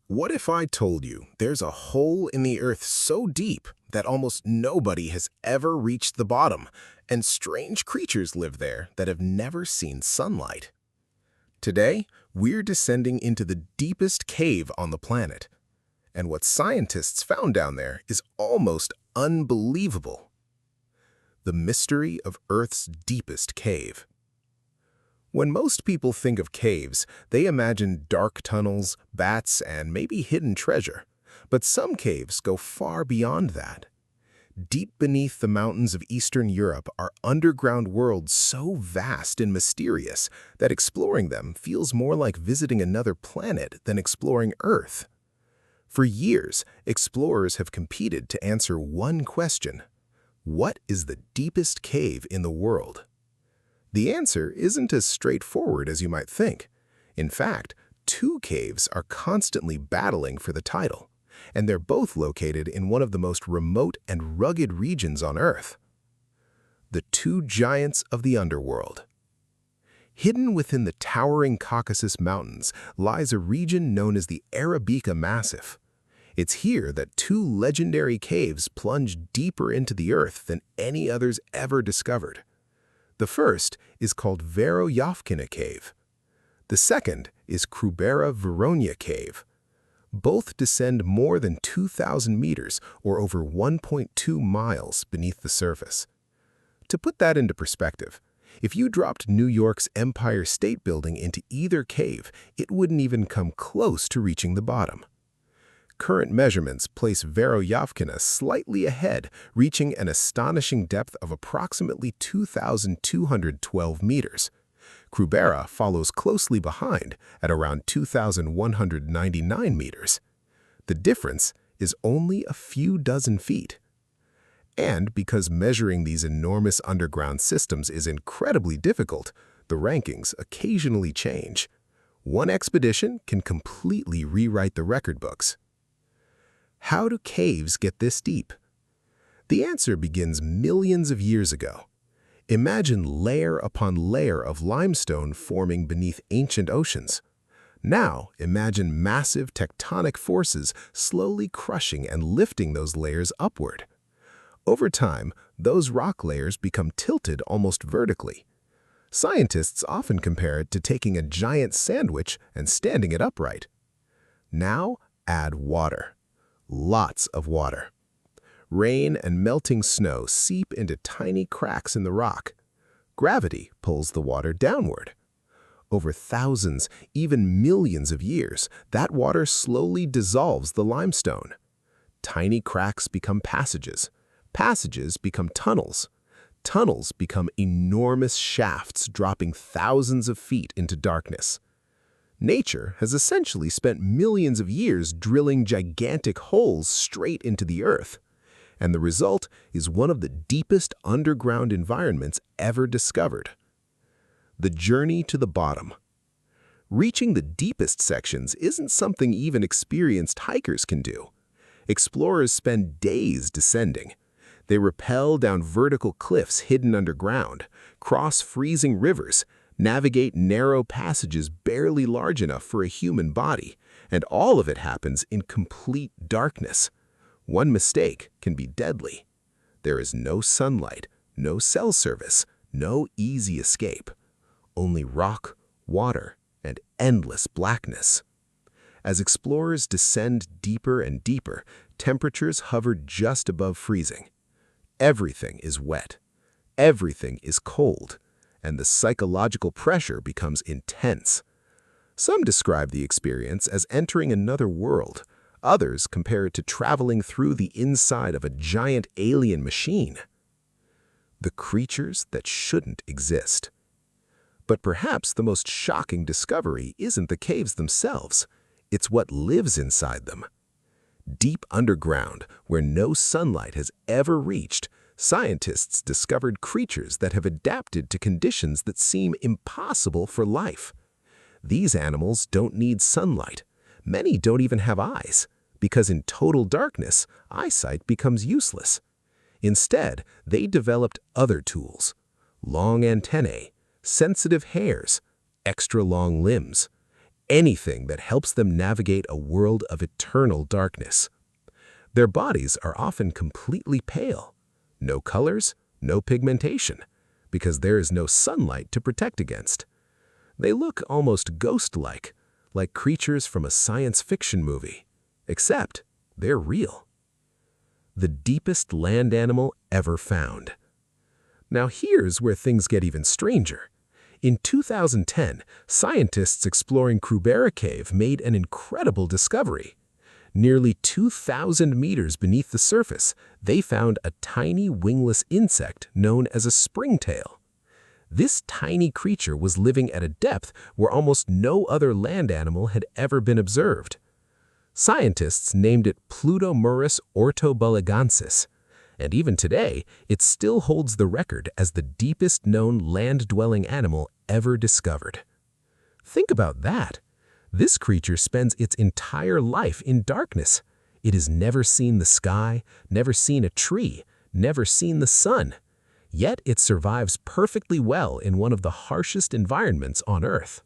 What if I told you there's a hole in the earth so deep that almost nobody has ever reached the bottom, and strange creatures live there that have never seen sunlight? Today, we're descending into the deepest cave on the planet, and what scientists found down there is almost unbelievable. The mystery of Earth's deepest cave. When most people think of caves, they imagine dark tunnels, bats, and maybe hidden treasure. But some caves go far beyond that. Deep beneath the mountains of Eastern Europe are underground worlds so vast and mysterious that exploring them feels more like visiting another planet than exploring Earth. For years, explorers have competed to answer one question: what is the deepest cave in the world? The answer isn't as straightforward as you might think. In fact, two caves are constantly battling for the title, and they're both located in one of the most remote and rugged regions on Earth. The two giants of the underworld. Hidden within the towering Caucasus Mountains lies a region known as the Veryovkina Massif. It's here that two legendary caves plunge deeper into the Earth than any others ever discovered. The first is called Veryovkina Cave. The second is Krubera-Voronya Cave. Both descend more than 2,000 meters, or over 1.2 miles, beneath the surface. To put that into perspective, if you dropped New York's Empire State Building into either cave, it wouldn't even come close to reaching the bottom. Current measurements place Veryovkina slightly ahead, reaching an astonishing depth of approximately 2,212 meters. Krubera follows closely behind at around 2,199 meters. The difference is only a few dozen feet. And because measuring these enormous underground systems is incredibly difficult, the rankings occasionally change. One expedition can completely rewrite the record books. How do caves get this deep? The answer begins millions of years ago. Imagine layer upon layer of limestone forming beneath ancient oceans. Now imagine massive tectonic forces slowly crushing and lifting those layers upward. Over time, those rock layers become tilted almost vertically. Scientists often compare it to taking a giant sandwich and standing it upright. Now add water. Lots of water. Rain and melting snow seep into tiny cracks in the rock. Gravity pulls the water downward. Over thousands, even millions of years, that water slowly dissolves the limestone. Tiny cracks become passages. Passages become tunnels. Tunnels become enormous shafts dropping thousands of feet into darkness. Nature has essentially spent millions of years drilling gigantic holes straight into the earth, and the result is one of the deepest underground environments ever discovered. The journey to the bottom. Reaching the deepest sections isn't something even experienced hikers can do. Explorers spend days descending. They rappel down vertical cliffs hidden underground, cross freezing rivers, navigate narrow passages barely large enough for a human body, and all of it happens in complete darkness. One mistake can be deadly. There is no sunlight, no cell service, no easy escape. Only rock, water, and endless blackness. As explorers descend deeper and deeper, temperatures hover just above freezing. Everything is wet. Everything is cold. And the psychological pressure becomes intense. Some describe the experience as entering another world. Others compare it to traveling through the inside of a giant alien machine. The creatures that shouldn't exist. But perhaps the most shocking discovery isn't the caves themselves. It's what lives inside them. Deep underground, where no sunlight has ever reached, scientists discovered creatures that have adapted to conditions that seem impossible for life. These animals don't need sunlight. Many don't even have eyes, because in total darkness, eyesight becomes useless. Instead, they developed other tools: long antennae, sensitive hairs, extra long limbs. anything that helps them navigate a world of eternal darkness. Their bodies are often completely pale. No colors, no pigmentation, because there is no sunlight to protect against. They look almost ghost-like, like creatures from a science fiction movie, except they're real. The deepest land animal ever found. Now here's where things get even stranger. In 2010, scientists exploring Krubera Cave made an incredible discovery. Nearly 2,000 meters beneath the surface, they found a tiny wingless insect known as a springtail. This tiny creature was living at a depth where almost no other land animal had ever been observed. Scientists named it Plutomurus ortobulligensis, and even today, it still holds the record as the deepest known land-dwelling animal ever discovered. Think about that. This creature spends its entire life in darkness. It has never seen the sky, never seen a tree, never seen the sun. Yet it survives perfectly well in one of the harshest environments on Earth.